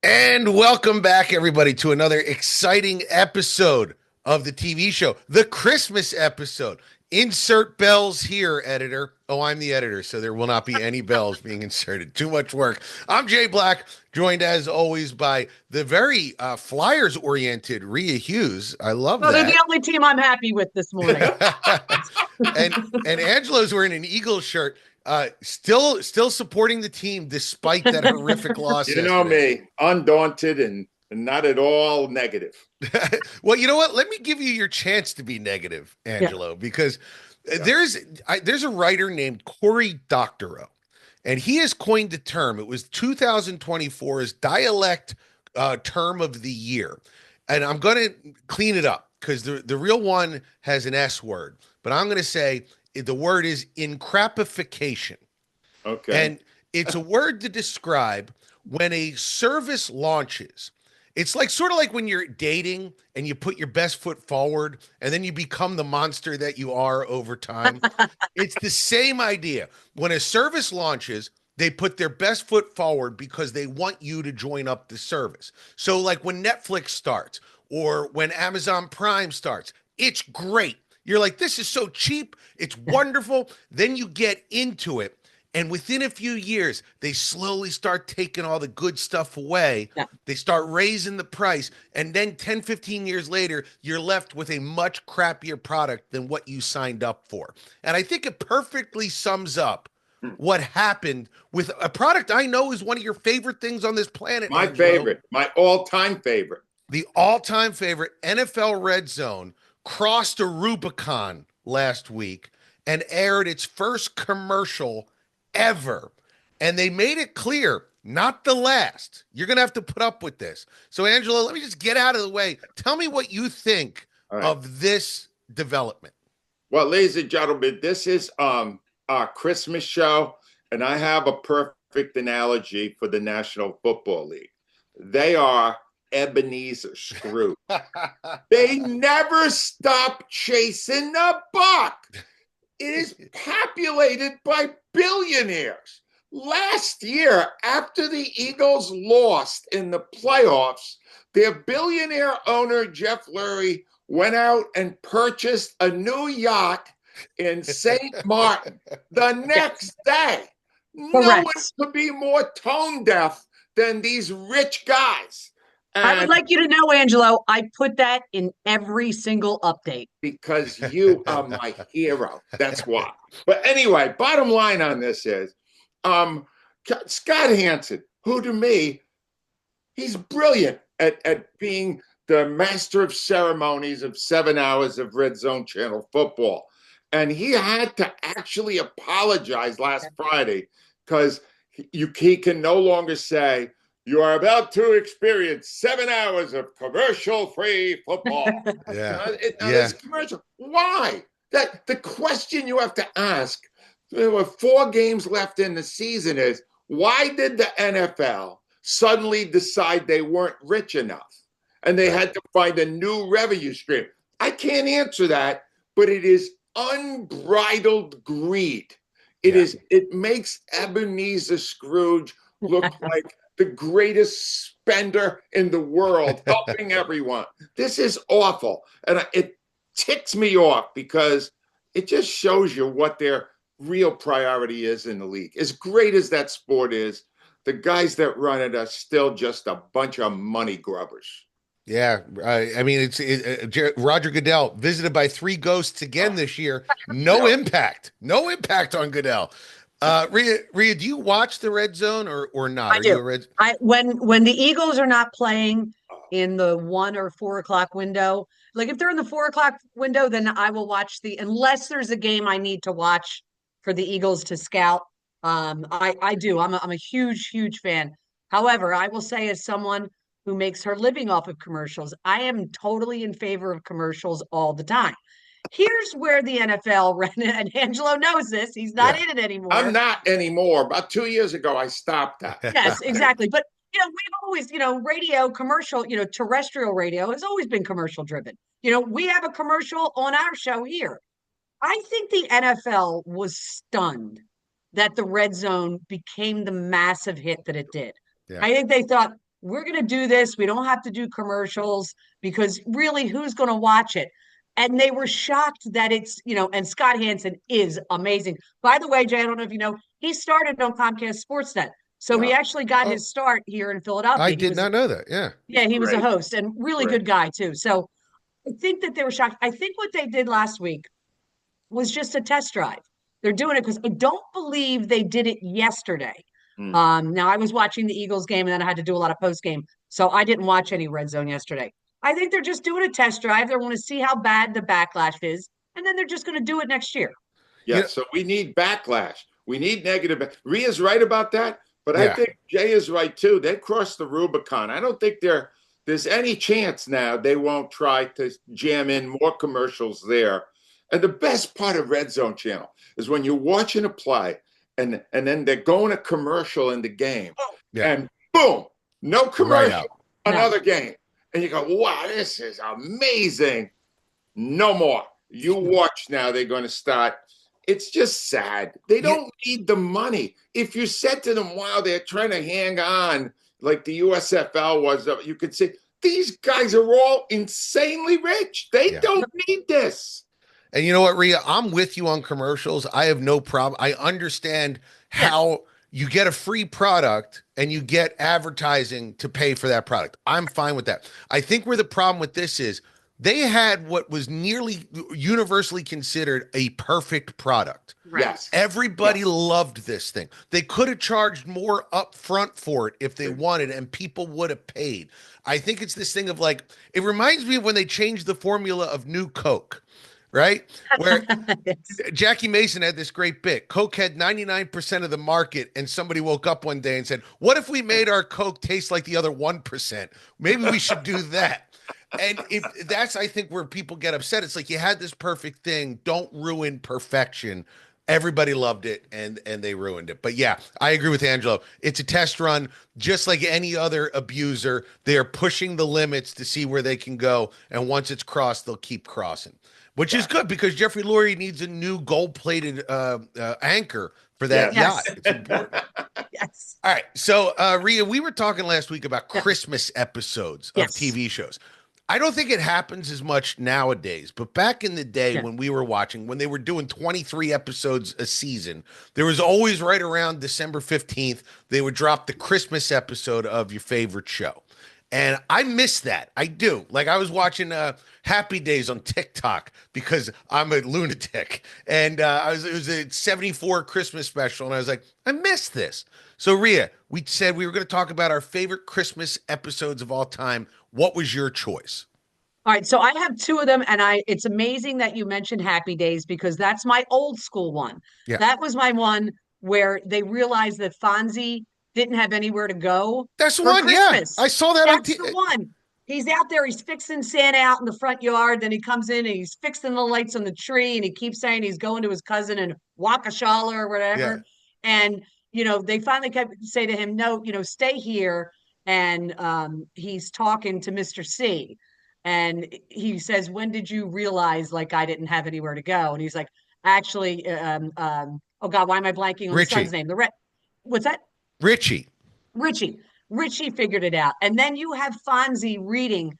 And welcome back, everybody, to another exciting episode of the TV show, the Christmas episode. Insert bells here, editor. Oh, I'm the editor, so there will not be any bells being inserted. Too much work. I'm Jay Black, joined as always by the very Flyers-oriented Rhea Hughes. I love Well, they're the that. only team I'm happy with this morning. and Angelo's wearing an Eagles shirt, still supporting the team despite that horrific loss You know yesterday. me, undaunted and not at all negative. Well, you know what? Let me give you your chance to be negative, Yeah. Angelo, because Yeah. there's a writer named Cory Doctorow, and he has coined the term. It was 2024's dialect term of the year, and I'm going to clean it up because the real one has an S word, but I'm going to say the word is incrapification. Okay. And it's a word to describe when a service launches. It's like sort of like when you're dating and you put your best foot forward and then you become the monster that you are over time. It's the same idea. When a service launches, they put their best foot forward because they want you to join up the service. So, like when Netflix starts or when Amazon Prime starts, it's great. You're like, this is so cheap. It's wonderful. Then you get into it. And within a few years, they slowly start taking all the good stuff away. Yeah. They start raising the price. And then 10, 15 years later, you're left with a much crappier product than what you signed up for. And I think it perfectly sums up what happened with a product I know is one of your favorite things on this planet, My Angelo. favorite, my all-time favorite. The all-time favorite NFL Red Zone crossed a Rubicon last week and aired its first commercial ever. And they made it clear, not the last. You're going to have to put up with this. So, Angelo, let me just get out of the way. Tell me what you think All right. of this development. Well, ladies and gentlemen, this is our Christmas show, and I have a perfect analogy for the National Football League. They are Ebenezer Scrooge. They never stop chasing the buck. It is populated by billionaires. Last year, after the Eagles lost in the playoffs, their billionaire owner, Jeff Lurie, went out and purchased a new yacht in St. Martin the next day. No one Correct. could be more tone deaf than these rich guys. I would And like you to know, Angelo, I put that in every single update. because you are my hero. That's why. But anyway, bottom line on this is Scott Hansen, who to me, he's brilliant at being the master of ceremonies of 7 hours of Red Zone Channel football. And he had to actually apologize last Friday because he can no longer say, you are about to experience 7 hours of commercial-free football. Yeah. This commercial. Why? That the question you have to ask. There were 4 games left in the season. Is why did the NFL suddenly decide they weren't rich enough, and they had to find a new revenue stream? I can't answer that, but it is unbridled greed. It makes Ebenezer Scrooge look like the greatest spender in the world, helping everyone. This is awful. And it ticks me off because it just shows you what their real priority is in the league. As great as that sport is, the guys that run it are still just a bunch of money grubbers. Yeah, I mean, Roger Goodell visited by 3 ghosts again this year. No impact on Goodell. Rhea, do you watch the Red Zone or not? I Are you do. a Red? When the Eagles are not playing in the 1 or 4 o'clock window, like if they're in the 4 o'clock window, then I will watch unless there's a game I need to watch for the Eagles to scout. I do. I'm a huge fan. However, I will say as someone who makes her living off of commercials, I am totally in favor of commercials all the time. Here's where the NFL ran it, and Angelo knows this. He's not Yeah. in it anymore. I'm not anymore. About 2 years ago, I stopped that. Yes, exactly. But we've always, radio commercial, terrestrial radio has always been commercial driven. We have a commercial on our show here. I think the NFL was stunned that the red zone became the massive hit that it did. Yeah. I think they thought, we're going to do this. We don't have to do commercials because really, who's going to watch it? And they were shocked that it's, and Scott Hansen is amazing. By the way, Jay, I don't know if you know, he started on Comcast Sportsnet. So he actually got his start here in Philadelphia. I did not know that. Yeah. Yeah, he was a host and really good guy too. So I think that they were shocked. I think what they did last week was just a test drive. They're doing it because I don't believe they did it yesterday. Now I was watching the Eagles game and then I had to do a lot of post game. So I didn't watch any red zone yesterday. I think they're just doing a test drive. They want to see how bad the backlash is. And then they're just going to do it next year. Yeah. So we need backlash. We need negative. Rhea's right about that. But I think Jay is right too. They crossed the Rubicon. I don't think there's any chance now they won't try to jam in more commercials there. And the best part of Red Zone Channel is when you're watching a play and then they're going a commercial in the game. And boom, no commercial, another game. And you go, wow, this is amazing. No more. You watch now, they're going to start. It's just sad. They don't need the money. If you said to them, wow, they're trying to hang on like the USFL was, you could say, these guys are all insanely rich. They don't need this. And you know what, Rhea? I'm with you on commercials. I have no problem. I understand how you get a free product and you get advertising to pay for that product. I'm fine with that. I think where the problem with this is they had what was nearly universally considered a perfect product. Yes. Everybody loved this thing. They could have charged more up front for it if they wanted, and people would have paid. I think it's this thing of like, it reminds me of when they changed the formula of New Coke. Right? Where Jackie Mason had this great bit. Coke had 99% of the market, and somebody woke up one day and said, what if we made our Coke taste like the other 1%? Maybe we should do that. And if that's, I think, where people get upset. It's like, you had this perfect thing. Don't ruin perfection. Everybody loved it, and they ruined it. But yeah, I agree with Angelo. It's a test run. Just like any other abuser, they are pushing the limits to see where they can go. And once it's crossed, they'll keep crossing. Which is good because Jeffrey Lurie needs a new gold-plated anchor for that yacht. It's important. All right. So, Rhea, we were talking last week about Christmas episodes of TV shows. I don't think it happens as much nowadays, but back in the day when we were watching, when they were doing 23 episodes a season, there was always right around December 15th, they would drop the Christmas episode of your favorite show. And I miss that. I do. Like, I was watching Happy Days on TikTok because I'm a lunatic. And it was a 74 Christmas special. And I was like, I miss this. So, Rhea, we said we were going to talk about our favorite Christmas episodes of all time. What was your choice? All right. So I have two of them. And it's amazing that you mentioned Happy Days because that's my old school one. Yeah. That was my one where they realized that Fonzie didn't have anywhere to go. That's the one, Christmas. Yeah. I saw that on TV. That's the one. He's out there, he's fixing Santa out in the front yard. Then he comes in and he's fixing the lights on the tree. And he keeps saying he's going to his cousin in Waukesha or whatever. Yeah. And, they finally kept say to him, no, stay here. And he's talking to Mr. C. And he says, when did you realize like I didn't have anywhere to go? And he's like, actually, oh God, why am I blanking on the son's name? What's that? Richie figured it out. And then you have Fonzie reading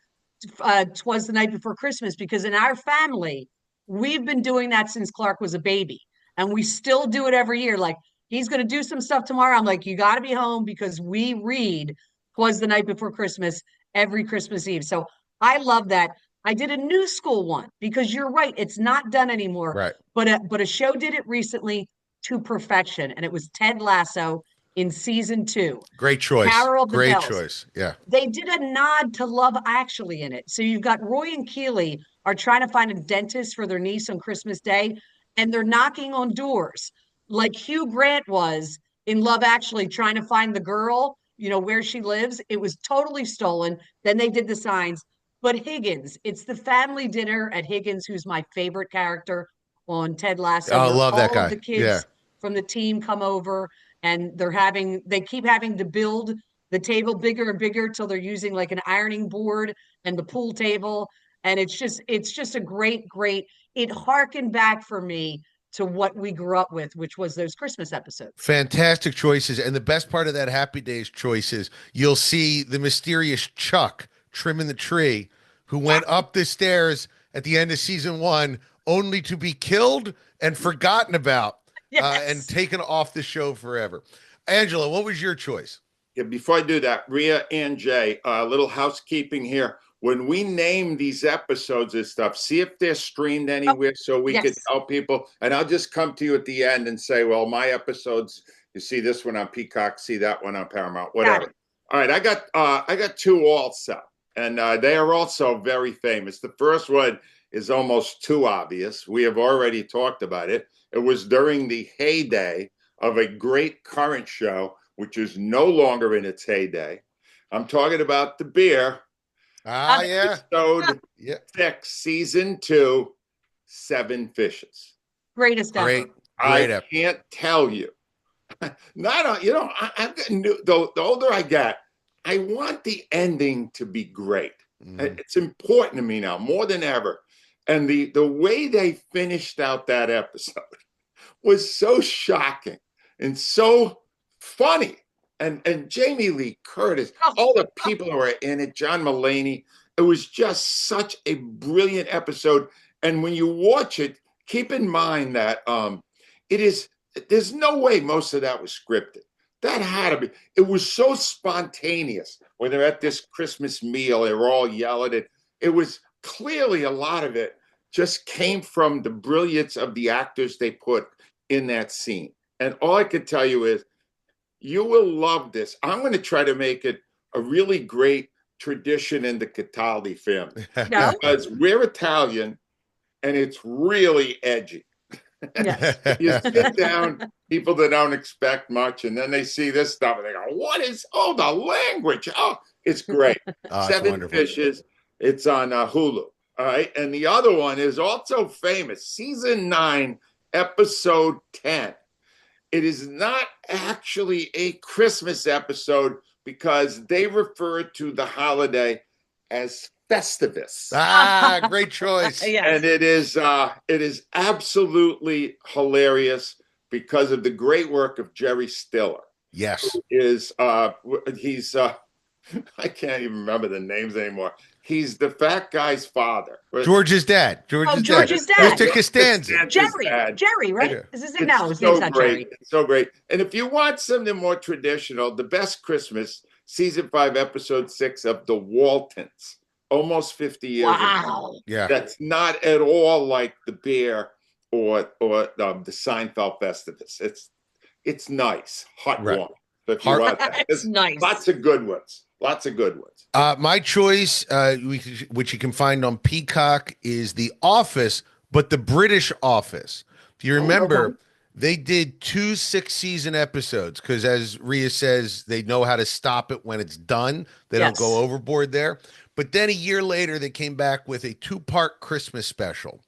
'Twas the Night Before Christmas, because in our family, we've been doing that since Clark was a baby. And we still do it every year. Like, he's going to do some stuff tomorrow. I'm like, you got to be home because we read 'Twas the Night Before Christmas every Christmas Eve. So I love that. I did a new school one because you're right. It's not done anymore. Right. But a show did it recently to perfection. And it was Ted Lasso in season 2. Great choice. Carol of the Great Bells. Choice. Yeah. They did a nod to Love Actually in it. So you've got Roy and Keeley are trying to find a dentist for their niece on Christmas Day, and they're knocking on doors like Hugh Grant was in Love Actually, trying to find the girl, where she lives. It was totally stolen. Then they did the signs. But Higgins, it's the family dinner at Higgins, who's my favorite character on Ted Lasso. Oh, I love that guy. All of the kids from the team come over. And they keep having to build the table bigger and bigger till they're using like an ironing board and the pool table. And it's just a great, it harkened back for me to what we grew up with, which was those Christmas episodes. Fantastic choices. And the best part of that Happy Days choice is you'll see the mysterious Chuck trimming the tree who went up the stairs at the end of season 1 only to be killed and forgotten about and taken off the show forever. Angela, what was your choice? Yeah, before I do that, Rhea and Jay, a little housekeeping here. When we name these episodes and stuff, see if they're streamed anywhere so we could tell people. And I'll just come to you at the end and say, well, my episodes, you see this one on Peacock, see that one on Paramount, whatever. All right, I got 2 also, and they are also very famous. The first one is almost too obvious. We have already talked about it. It was during the heyday of a great current show, which is no longer in its heyday. I'm talking about The Bear. Episode 6, season 2, 7 Fishes. Greatest ever. Great I can't tell you. I'm getting the older I get, I want the ending to be great. It's important to me now more than ever. And the way they finished out that episode was so shocking and so funny. And Jamie Lee Curtis, all the people who were in it, John Mulaney, it was just such a brilliant episode. And when you watch it, keep in mind that there's no way most of that was scripted. That had to be. It was so spontaneous when they're at this Christmas meal, they were all yelling it. It was clearly a lot of it just came from the brilliance of the actors they put in that scene. And all I can tell you is, you will love this. I'm going to try to make it a really great tradition in the Cataldi family. No? Because we're Italian and it's really edgy. Yes. You sit down, people that don't expect much, and then they see this stuff and they go, what is, the language? Oh, it's great. 7 Fishes. It's on Hulu. All right. And the other one is also famous. Season 9, episode 10. It is not actually a Christmas episode because they refer to the holiday as Festivus. Great choice. Yes. And it is absolutely hilarious because of the great work of Jerry Stiller. Yes. He's I can't even remember the names anymore. He's the fat guy's father. George's dad. George's dad. Mr. Costanza. Jerry, right? Yeah. Is this it now? His so name's not great. Jerry. It's so great. And if you want something more traditional, The Best Christmas, season 5, episode 6 of The Waltons, almost 50 years ago. Yeah. That's not at all like The Bear or the Seinfeld Festivus. It's nice, hot warm. So if you want that, it's nice. Lots of good ones. My choice, which you can find on Peacock, is The Office, but the British Office. If you remember, they did 2 6-season episodes because, as Rhea says, they know how to stop it when it's done. They don't go overboard there. But then a year later, they came back with a 2-part Christmas special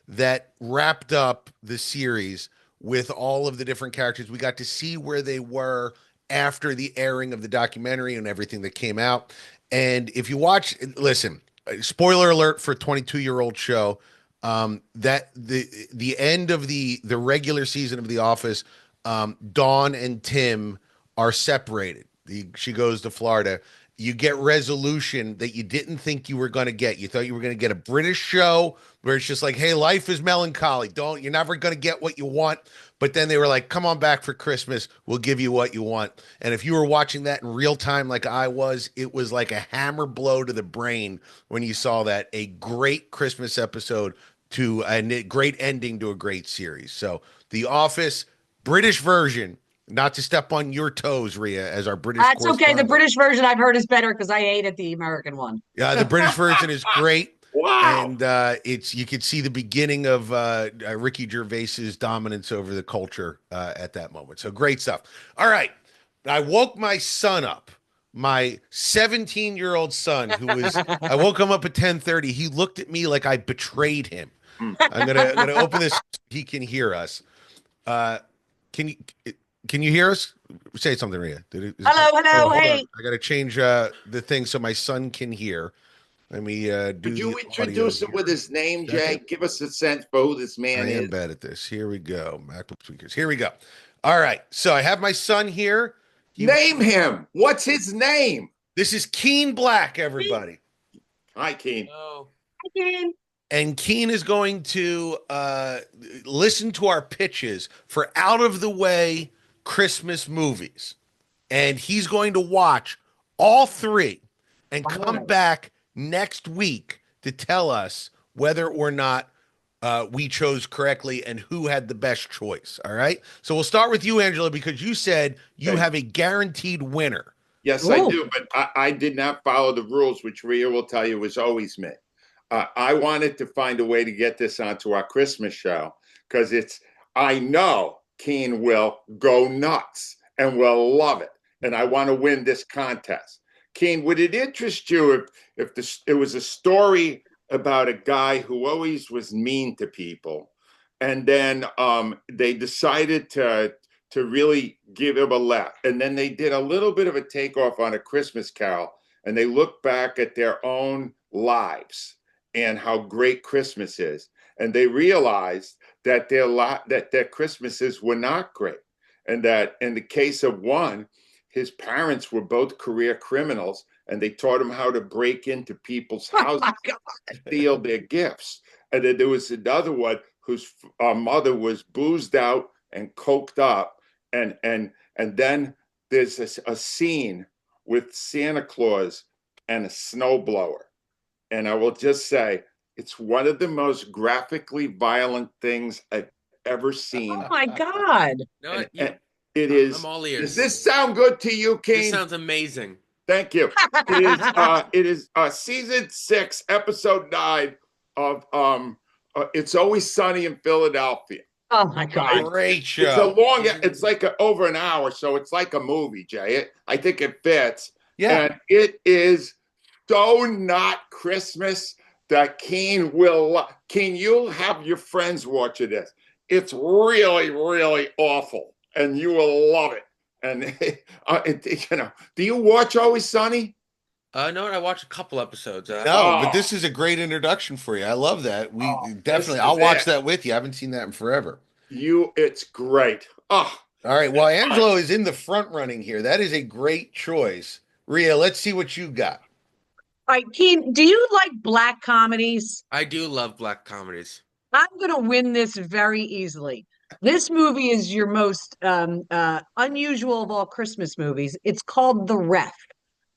that wrapped up the series with all of the different characters. We got to see where they were after the airing of the documentary and everything that came out. And if you watch, listen, spoiler alert for a 22-year-old show, that the end of the regular season of The Office, Dawn and Tim are separated. She goes to Florida. You get resolution that you didn't think you were going to get. You thought you were going to get a British show where it's just like, hey, life is melancholy. You're never going to get what you want. But then they were like, come on back for Christmas. We'll give you what you want. And if you were watching that in real time like I was, it was like a hammer blow to the brain when you saw that. A great Christmas episode to a great ending to a great series. So The Office, British version, not to step on your toes, Rhea, as our British That's okay. The correspondent. British version I've heard is better because I hated the American one. Yeah, the British version is great. Wow. And you could see the beginning of Ricky Gervais's dominance over the culture at that moment. So great stuff. All right. I woke my son up, my 17-year-old son, I woke him up at 10:30. He looked at me like I betrayed him. I'm gonna open this so he can hear us. Can you hear us? Say something, Rhea. Hello. Hold Hey. on. I got to change the thing so my son can hear. Let me do Could you the audio introduce him here. with his name, Jay? Second. Give us a sense for who this I man am is. bad at this. Here we go. MacBook speakers. Here we go. All right. So I have my son here. Name him. What's his name? This is Keane Black, everybody. Hi, Keane. Oh, Hi, Keane. And Keane is going to listen to our pitches for out of the way Christmas movies. And he's going to watch all three and come back next week to tell us whether or not we chose correctly and who had the best choice. All right. So we'll start with you, Angela, because you said you have a guaranteed winner. Yes, I do, but I did not follow the rules, which Rhea will tell you was always me. I wanted to find a way to get this onto our Christmas show because I know Keane will go nuts and will love it. And I want to win this contest. Keane, would it interest you if it was a story about a guy who always was mean to people, and then they decided to really give him a laugh, and then they did a little bit of a takeoff on A Christmas Carol, and they looked back at their own lives and how great Christmas is, and they realized that their Christmases were not great, and that in the case of one, his parents were both career criminals, and they taught him how to break into people's houses and steal their gifts. And then there was another one whose mother was boozed out and coked up, and then there's a scene with Santa Claus and a snowblower. And I will just say, it's one of the most graphically violent things I've ever seen. Oh my God. no, And it is. I'm all ears. Does this sound good to you, Keane? This sounds amazing. Thank you. It is season 6, episode 9 of It's Always Sunny in Philadelphia. Oh my God. Great It's show. it's like over an hour, so it's like a movie, Jay. I think it fits. Yeah. And it is so not Christmas that Keane will. Keane, you'll have your friends watching this. It's really, really awful, and you will love it. And do you watch Always Sunny? No, I watched a couple episodes. But this is a great introduction for you. I love that. Definitely, I'll watch that with you. I haven't seen that in forever. It's great. Oh, all right. Well, Angelo is in the front running here. That is a great choice. Rhea, let's see what you got. All right, Keane, do you like black comedies? I do love black comedies. I'm going to win this very easily. This movie is your most unusual of all Christmas movies. It's called The Ref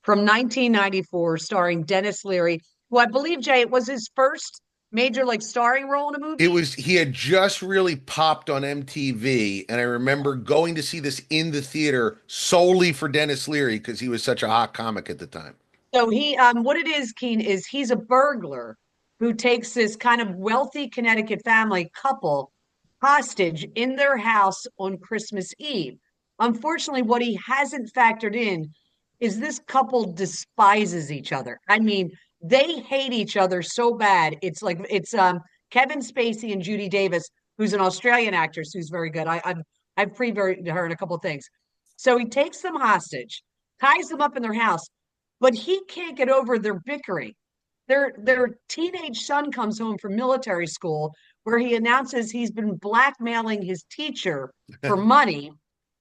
from 1994, starring Dennis Leary, who I believe, Jay, it was his first major starring role in a movie. He had just really popped on MTV, and I remember going to see this in the theater solely for Dennis Leary because he was such a hot comic at the time. So he, what it is, Keane, is he's a burglar who takes this kind of wealthy Connecticut family couple hostage in their house on Christmas Eve. Unfortunately, what he hasn't factored in is this couple despises each other. I mean, they hate each other so bad. It's Kevin Spacey and Judy Davis, who's an Australian actress who's very good. I've previewed her in a couple of things. So he takes them hostage, ties them up in their house, but he can't get over their bickering. Their teenage son comes home from military school where he announces he's been blackmailing his teacher for money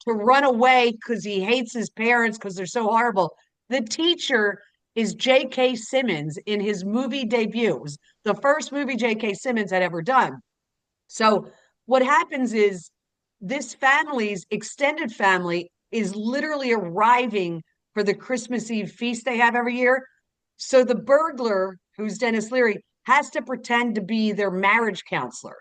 to run away because he hates his parents because they're so horrible. The teacher is J.K. Simmons in his movie debut. It was the first movie J.K. Simmons had ever done. So what happens is this family's extended family is literally arriving for the Christmas Eve feast they have every year. So the burglar, who's Dennis Leary, has to pretend to be their marriage counselor.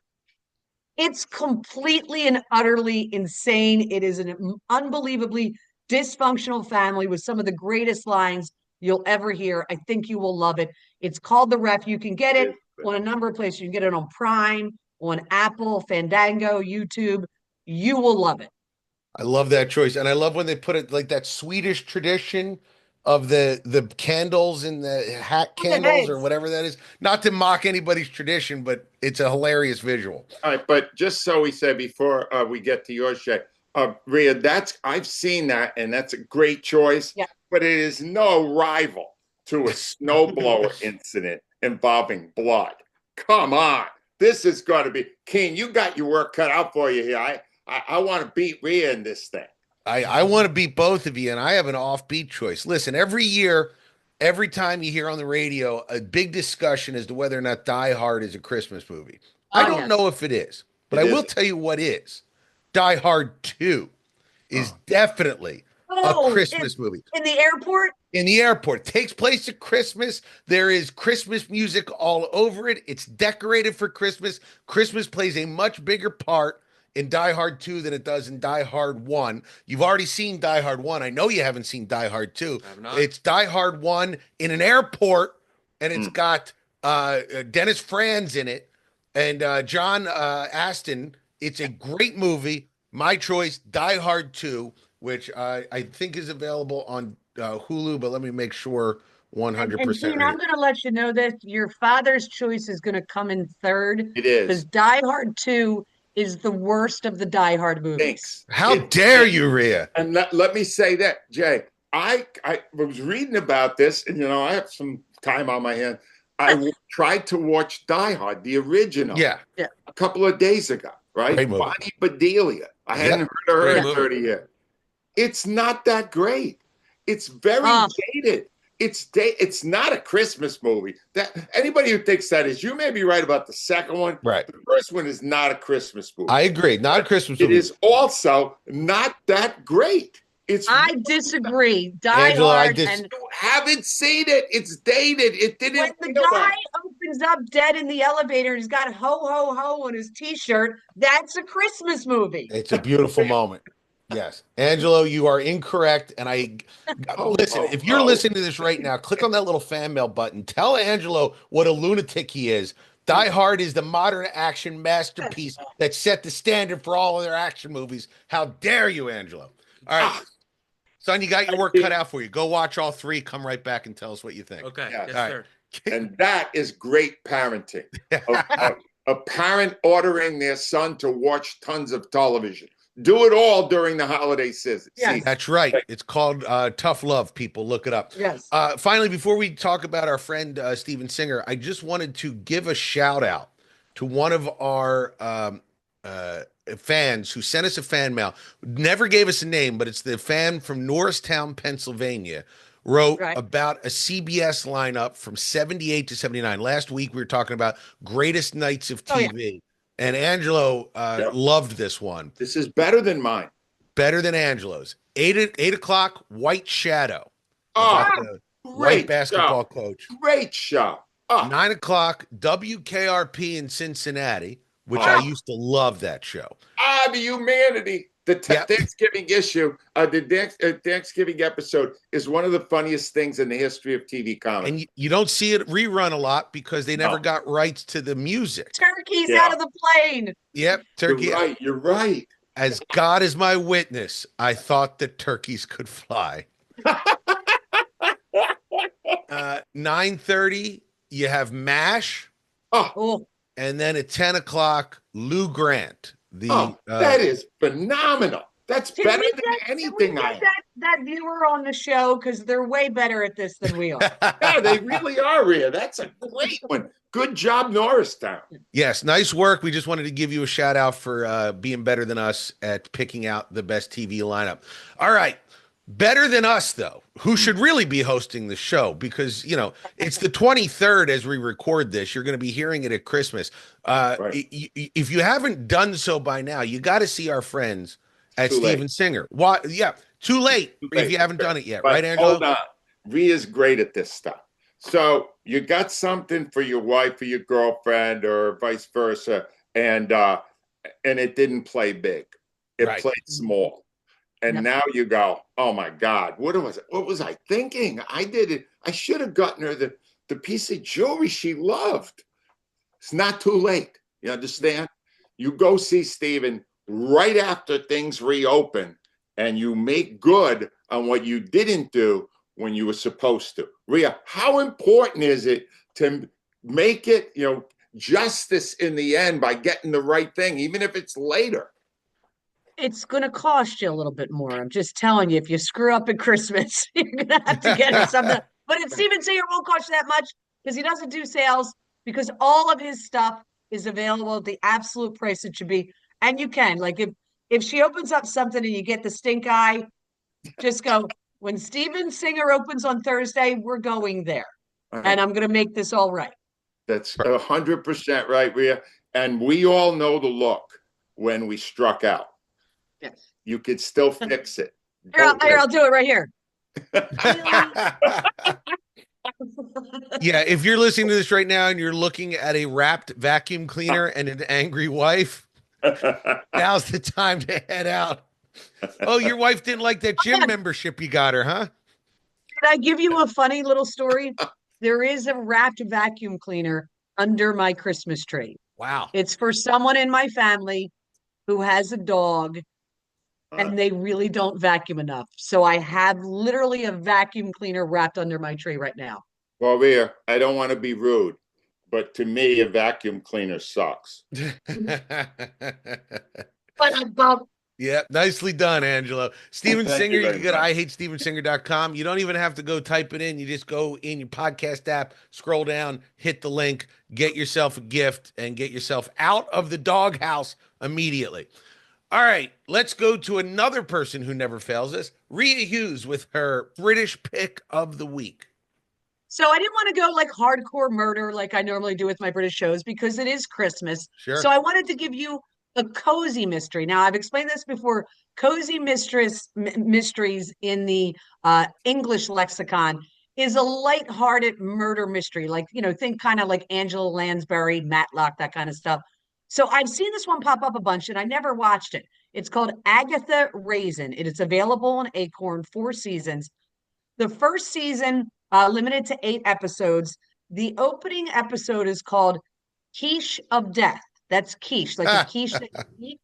It's completely and utterly insane. It is an unbelievably dysfunctional family with some of the greatest lines you'll ever hear. I think you will love it. It's called The Ref. You can get it on a number of places. You can get it on Prime, on Apple, Fandango, YouTube. You will love it. I love that choice. And I love when they put it like that Swedish tradition of the candles in the hat candles or whatever that is. Not to mock anybody's tradition, but it's a hilarious visual. All right, but just so we said before we get to yours, Shay, Rhea, I've seen that, and that's a great choice. Yeah. But it is no rival to a snowblower incident involving blood. Come on. This is going to be, Keane, you got your work cut out for you here. I want to beat Rhea in this thing. I want to beat both of you, and I have an offbeat choice. Listen, every year, every time you hear on the radio a big discussion as to whether or not Die Hard is a Christmas movie. I don't know if it is, but I will tell you what is. Die Hard 2 is definitely a Christmas movie. In the airport? In the airport. It takes place at Christmas. There is Christmas music all over it. It's decorated for Christmas. Christmas plays a much bigger part in Die Hard 2 than it does in Die Hard 1. You've already seen Die Hard 1. I know you haven't seen Die Hard 2. I have not. It's Die Hard 1 in an airport, and it's got Dennis Franz in it and John Aston. It's a great movie. My choice, Die Hard 2, which I think is available on Hulu, but let me make sure 100%. And Keane, I'm going to let you know that your father's choice is going to come in third. It is. Because Die Hard 2 is the worst of the Die Hard movies. Thanks. How dare you, Rhea? And let me say that, Jay, I was reading about this, and, I have some time on my hands. I tried to watch Die Hard, the original, a couple of days ago, right? Bonnie Bedelia. I hadn't heard of her in 30 years. It's not that great. It's very dated. It's not a Christmas movie. That anybody who thinks that is, you may be right about the second one. Right. The first one is not a Christmas movie. I agree. Not a Christmas movie. It is also not that great. I disagree. Die Angelo, Hard. You haven't seen it. It's dated. It didn't. When the guy opens up dead in the elevator, he's got ho ho ho on his T-shirt. That's a Christmas movie. It's a beautiful moment. Yes, Angelo, you are incorrect. And listen. If you're listening to this right now, click on that little fan mail button. Tell Angelo what a lunatic he is. Die Hard is the modern action masterpiece that set the standard for all other action movies. How dare you, Angelo? All right. Son, you got your work cut out for you. Go watch all three. Come right back and tell us what you think. Okay. Yes, sir. And that is great parenting. A parent ordering their son to watch tons of television. Do it all during the holiday season. Yes. That's right. It's called Tough Love, people. Look it up. Yes. Finally, before we talk about our friend Steven Singer, I just wanted to give a shout out to one of our fans who sent us a fan mail. Never gave us a name, but it's the fan from Norristown, Pennsylvania. Wrote about a CBS lineup from 78 to 79. Last week, we were talking about greatest nights of TV. And Angelo loved this one. This is better than mine. Better than Angelo's. 8 o'clock, White Shadow. Great basketball coach. Great show. 9 o'clock, WKRP in Cincinnati, which I used to love that show. The humanity. The Thanksgiving issue, the Thanksgiving episode is one of the funniest things in the history of TV comedy. And you don't see it rerun a lot because they never got rights to the music. Turkey's out of the plane. Yep, turkey. You're right. As God is my witness, I thought that turkeys could fly. 9:30, you have MASH. And then at 10 o'clock, Lou Grant. That is phenomenal. That's better than anything I have. That viewer on the show, because they're way better at this than we are. Yeah, they really are, Rhea. That's a great one. Good job, Norristown. Yes, nice work. We just wanted to give you a shout out for being better than us at picking out the best TV lineup. All right. Better than us, though, who should really be hosting the show, because, it's the 23rd as we record this. You're going to be hearing it at Christmas. If you haven't done so by now, you got to see our friends at Steven Singer. Why? Yeah, too late if you haven't done it yet. Right, Angelo? Hold on. Rhea's great at this stuff. So you got something for your wife or your girlfriend or vice versa, and it didn't play big. It played small. And now you go, oh my God, what was I thinking? I did it. I should have gotten her the piece of jewelry she loved. It's not too late. You understand? You go see Steven right after things reopen, and you make good on what you didn't do when you were supposed to. Rhea, how important is it to make it, justice in the end by getting the right thing, even if it's later? It's going to cost you a little bit more. I'm just telling you, if you screw up at Christmas, you're going to have to get something. But if Steven Singer won't cost you that much because he doesn't do sales, because all of his stuff is available at the absolute price it should be. And you can, like, if she opens up something and you get the stink eye, just go, when Steven Singer opens on Thursday, we're going there. And I'm going to make this all right. That's 100% right, Rhea. And we all know the look when we struck out. Yes. You could still fix it. Here, I'll do it right here. Yeah, if you're listening to this right now and you're looking at a wrapped vacuum cleaner and an angry wife, now's the time to head out. Oh, your wife didn't like that gym membership you got her, huh? Can I give you a funny little story? There is a wrapped vacuum cleaner under my Christmas tree. Wow. It's for someone in my family who has a dog and they really don't vacuum enough. So I have literally a vacuum cleaner wrapped under my tree right now. Well, Rhea, I don't want to be rude, but to me, a vacuum cleaner sucks. Yeah, nicely done, Angelo. Steven Thank Singer, you you can go to IHateStevenSinger.com. You don't even have to go type it in. You just go in your podcast app, scroll down, hit the link, get yourself a gift, and get yourself out of the doghouse immediately. All right, let's go to another person who never fails us, Rhea Hughes, with her British pick of the week. So I didn't want to go like hardcore murder like I normally do with my British shows because it is Christmas. Sure. So I wanted to give you a cozy mystery. Now, I've explained this before. Cozy mysteries in the English lexicon is a lighthearted murder mystery. Like, think kind of like Angela Lansbury, Matlock, that kind of stuff. So I've seen this one pop up a bunch and I never watched it. It's called Agatha Raisin. It is available on Acorn, 4 seasons. The first season, limited to 8 episodes. The opening episode is called Quiche of Death. That's quiche, like a quiche that you eat.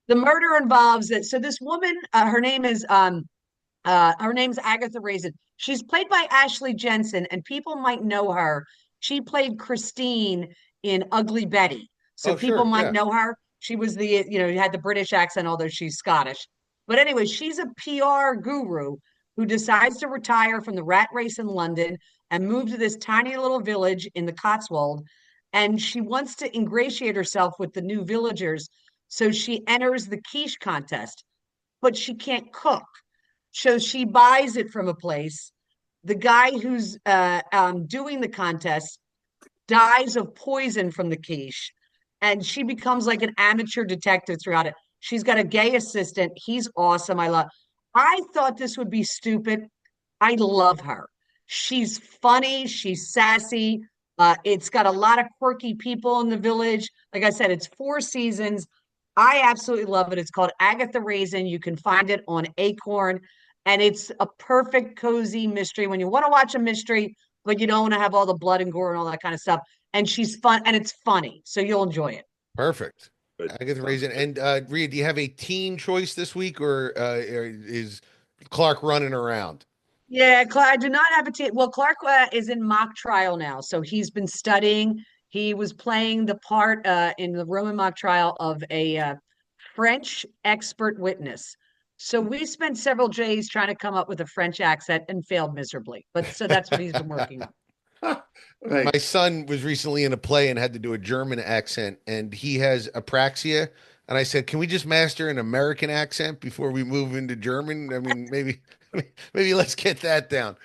The murder involves it. So this woman, her name's Agatha Raisin. She's played by Ashley Jensen, and people might know her. She played Christine in Ugly Betty. So people might know her. She was had the British accent, although she's Scottish. But anyway, she's a PR guru who decides to retire from the rat race in London and move to this tiny little village in the Cotswold. And she wants to ingratiate herself with the new villagers. So she enters the quiche contest, but she can't cook. So she buys it from a place. The guy who's doing the contest dies of poison from the quiche. And she becomes like an amateur detective throughout it. She's got a gay assistant. He's awesome. I thought this would be stupid. I love her. She's funny. She's sassy. It's got a lot of quirky people in the village. Like I said, it's 4 seasons. I absolutely love it. It's called Agatha Raisin. You can find it on Acorn. And it's a perfect, cozy mystery when you want to watch a mystery, but you don't want to have all the blood and gore and all that kind of stuff. And she's fun and it's funny. So you'll enjoy it. Perfect. Agatha Raisin. And Rhea, do you have a teen choice this week, or is Clark running around? Yeah, I do not have a teen. Well, Clark is in mock trial now. So he's been studying. He was playing the part in the Roman mock trial of a French expert witness. So we spent several days trying to come up with a French accent and failed miserably. But so that's what he's been working on. Right. My son was recently in a play and had to do a German accent, and he has apraxia. And I said, "Can we just master an American accent before we move into German? I mean, maybe let's get that down."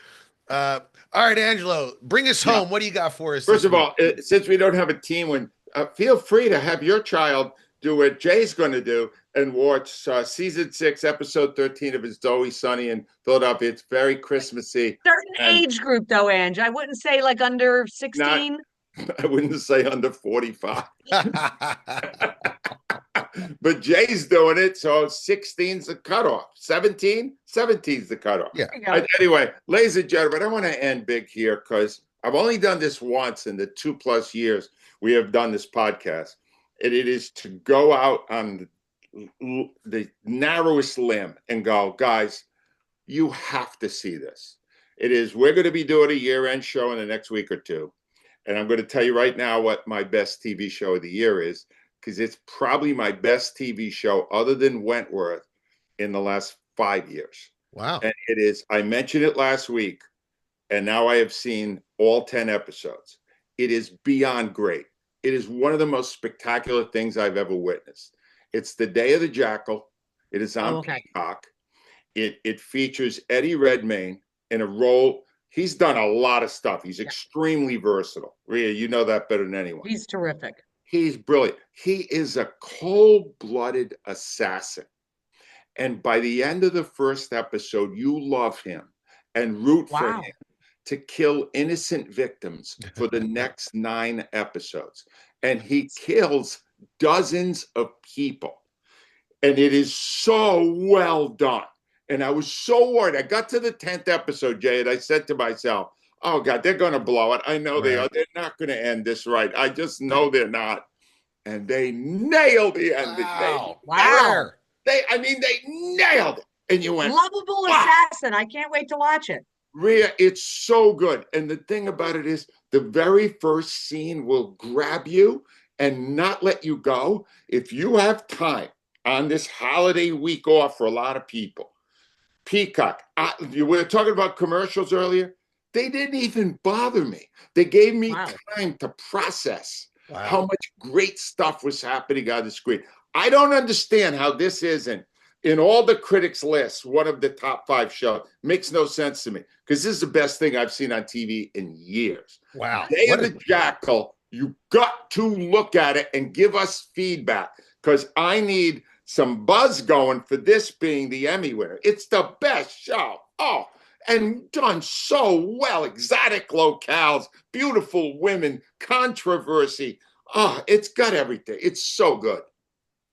All right, Angelo, bring us home. What do you got for us? First of all, since we don't have a team, feel free to have your child do what Jay's going to do and watch season 6, episode 13 of It's Always Sunny in Philadelphia. It's very Christmassy. Certain age group, though, Ange. I wouldn't say like under 16. I wouldn't say under 45. But Jay's doing it, so 16's the cutoff. 17's the cutoff. Yeah. Anyway, ladies and gentlemen, I want to end big here because I've only done this once in the 2+ years we have done this podcast. And it is to go out on the narrowest limb and go, guys, you have to see this. We're going to be doing a year-end show in the next week or two. And I'm going to tell you right now what my best TV show of the year is, because it's probably my best TV show other than Wentworth in the last 5 years. Wow. And it is, I mentioned it last week, and now I have seen all 10 episodes. It is beyond great. It is one of the most spectacular things I've ever witnessed. It's The Day of the Jackal. It is on Peacock. It features Eddie Redmayne in a role. He's done a lot of stuff. He's extremely versatile. Rhea, you know that better than anyone. He's terrific. He's brilliant. He is a cold-blooded assassin. And by the end of the first episode, you love him and root for him to kill innocent victims for the next 9 episodes. And he kills dozens of people. And it is so well done. And I was so worried. I got to the 10th episode, Jay, and I said to myself, oh, God, they're going to blow it. I know they are. They're not going to end this right. I just know they're not. And they nailed the ending. Wow. They nailed it. And you went, Lovable Assassin. I can't wait to watch it. Rhea, it's so good. And the thing about it is the very first scene will grab you and not let you go. If you have time on this holiday week off for a lot of people, Peacock, we were talking about commercials earlier. They didn't even bother me. They gave me time to process how much great stuff was happening on the screen. I don't understand how this isn't in all the critics' lists, one of the top 5 shows. Makes no sense to me because this is the best thing I've seen on TV in years. Wow. Day of the Jackal, you got to look at it and give us feedback because I need some buzz going for this being the Emmy winner. It's the best show. Oh, and done so well. Exotic locales, beautiful women, controversy. Oh, it's got everything. It's so good.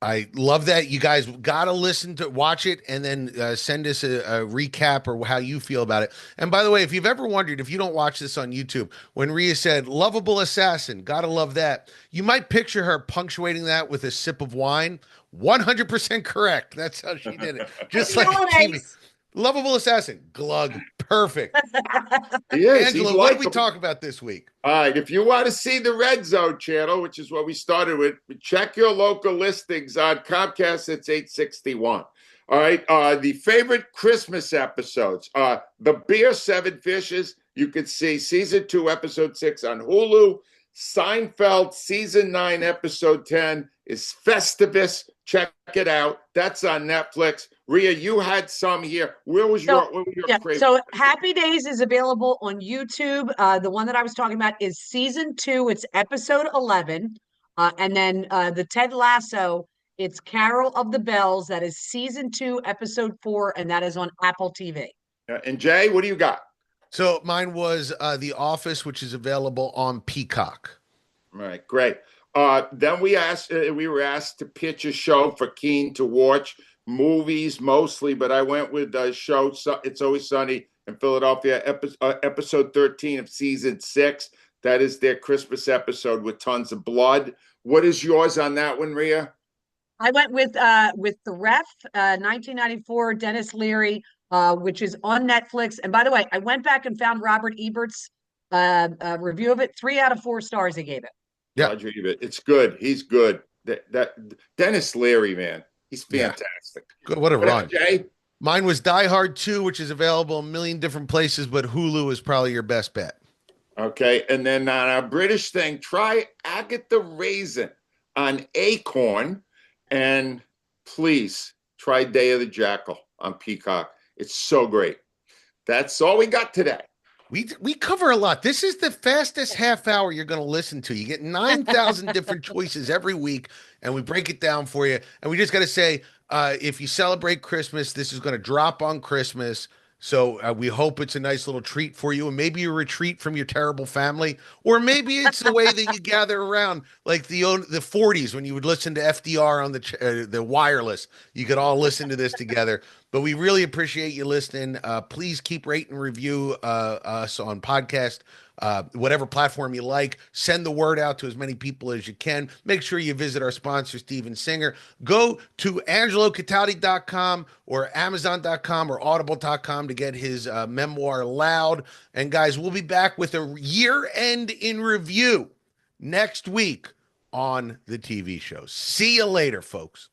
I love that. You guys got to watch it, and then send us a recap or how you feel about it. And by the way, if you've ever wondered, if you don't watch this on YouTube, when Rhea said, lovable assassin, got to love that, you might picture her punctuating that with a sip of wine. 100% correct. That's how she did it. Just like TV. Lovable assassin. Glug. Perfect. Angelo, what did we talk about this week? All right. If you want to see the Red Zone channel, which is what we started with, check your local listings on Comcast. It's 861. All right. The favorite Christmas episodes. The Beer Seven Fishes. You could see season 2, episode 6 on Hulu. Seinfeld, season 9, episode 10 is Festivus. Check it out. That's on Netflix. Rhea, you had some here. What was your favorite? So Happy Days is available on YouTube. The one that I was talking about is season 2. It's episode 11. And then the Ted Lasso, it's Carol of the Bells. That is season 2, episode 4. And that is on Apple TV. And Jay, what do you got? So mine was The Office, which is available on Peacock. All right, great. Then we were asked to pitch a show for Keane to watch, movies mostly, but I went with the show It's Always Sunny in Philadelphia, episode 13 of season 6. That is their Christmas episode with tons of blood. What is yours on that one, Rhea? I went with The Ref, 1994, Dennis Leary, which is on Netflix. And by the way, I went back and found Robert Ebert's review of it. 3 out of 4 stars he gave it. Yeah, Roger Ebert. It's good. He's good. That Dennis Leary, man, he's fantastic. Good. What a run. Jay? Mine was Die Hard 2, which is available in a million different places, but Hulu is probably your best bet. Okay, and then on a British thing, try Agatha Raisin on Acorn, and please try Day of the Jackal on Peacock. It's so great. That's all we got today. We cover a lot. This is the fastest half hour you're going to listen to. You get 9,000 different choices every week, and we break it down for you. And we just got to say, if you celebrate Christmas, this is going to drop on Christmas. So we hope it's a nice little treat for you, and maybe a retreat from your terrible family, or maybe it's the way that you gather around, like the 40s when you would listen to FDR on the wireless. You could all listen to this together. But we really appreciate you listening. Please keep rate and review us on podcast, whatever platform you like. Send the word out to as many people as you can. Make sure you visit our sponsor, Steven Singer. Go to AngeloCataldi.com or Amazon.com or Audible.com to get his memoir, Loud. And guys, we'll be back with a year-end in review next week on the TV show. See you later, folks.